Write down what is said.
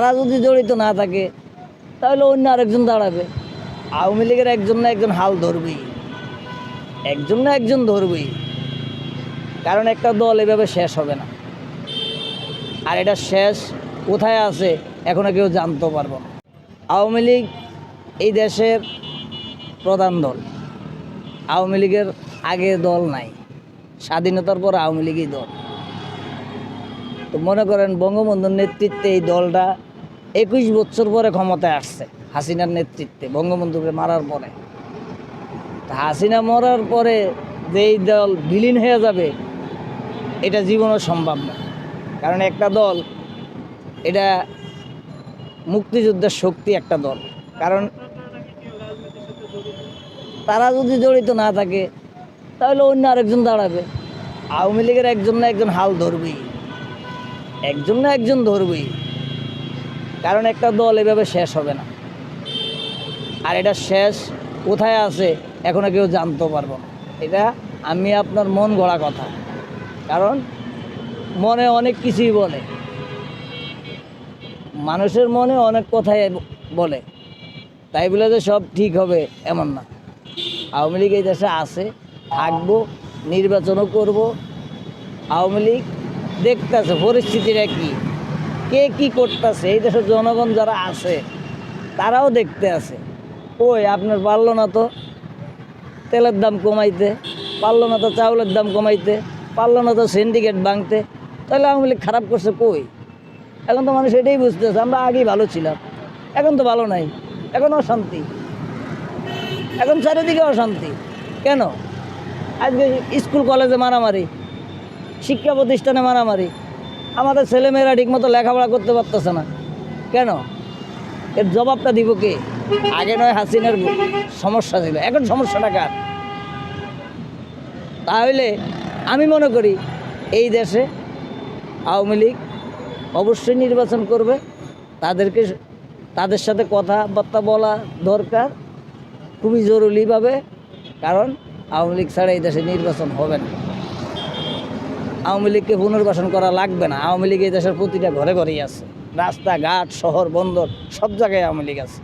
তারা যদি জড়িত না থাকে তাহলে অন্য আরেকজন দাঁড়াবে। আওয়ামী লীগের একজন না একজন হাল ধরবেই, একজন না একজন ধরবেই। কারণ একটা দল এভাবে শেষ হবে না। আর এটা শেষ কোথায় আছে এখনো কেউ জানতে পারবো না। আওয়ামী লীগ এই দেশের প্রধান দল। আওয়ামী লীগের আগে দল নাই, স্বাধীনতার পর আওয়ামী লীগই দল। তো মনে করেন বঙ্গবন্ধুর নেতৃত্বে এই দলটা 21 বছর পরে ক্ষমতায় আসছে, হাসিনার নেতৃত্বে, বঙ্গবন্ধুকে মারার পরে। তা হাসিনা মরার পরে যে এই দল বিলীন হয়ে যাবে এটা জীবনও সম্ভব না। কারণ একটা দল, এটা মুক্তিযুদ্ধের শক্তি একটা দল। কারণ তারা যদি জড়িত না থাকে তাহলে অন্য আরেকজন দাঁড়াবে। আওয়ামী লীগের একজন না একজন হাল ধরবেই, একজন না একজন ধরবেই। কারণ একটা দল এভাবে শেষ হবে না। আর এটা শেষ কোথায় আছে এখনো কেউ জানতে পারবো না। এটা আমি আপনার মন গড়া কথা। কারণ মনে অনেক কিছুই বলে, মানুষের মনে অনেক কথাই বলে, তাই বলে যে সব ঠিক হবে এমন না। আওয়ামী লীগ এই দেশে আছে, থাকবো, নির্বাচনও করব। আওয়ামী লীগ দেখতেছে পরিস্থিতিটা কী, কে কী করতেছে, এই দেশের জনগণ যারা আছে তারাও দেখতে আছে। ওই আপনার পারলো না তো তেলের দাম কমাইতে, পারলো না তো চাউলের দাম কমাইতে, পারলো না তো সিন্ডিকেট ভাঙতে, তাহলে আওয়ামী লীগ খারাপ করছে কই? এখন তো মানুষ এটাই বুঝতেছে আমরা আগেই ভালো ছিলাম, এখন তো ভালো নাই, এখন অশান্তি, এখন চারিদিকে অশান্তি। কেন? আজকে স্কুল কলেজে মারামারি, শিক্ষা প্রতিষ্ঠানে মারামারি, আমাদের ছেলেমেয়েরা ঠিকমতো লেখাপড়া করতে পারতেছে না। কেন? এর জবাবটা দিব কে? আগে নয় হাসিনার সমস্যা ছিল, এখন সমস্যাটা কার? তাহলে আমি মনে করি এই দেশে আওয়ামী লীগ অবশ্যই নির্বাচন করবে। তাদের সাথে কথাবার্তা বলা দরকার খুবই জরুরিভাবে। কারণ আওয়ামী লীগ ছাড়া এই দেশে নির্বাচন হবে না। আওয়ামী লীগকে পুনর্বাসন করা লাগবে না। আওয়ামী লীগ এই দেশের প্রতিটা ঘরে ঘরেই আছে, রাস্তাঘাট, শহর, বন্দর, সব জায়গায় আওয়ামী লীগ আছে।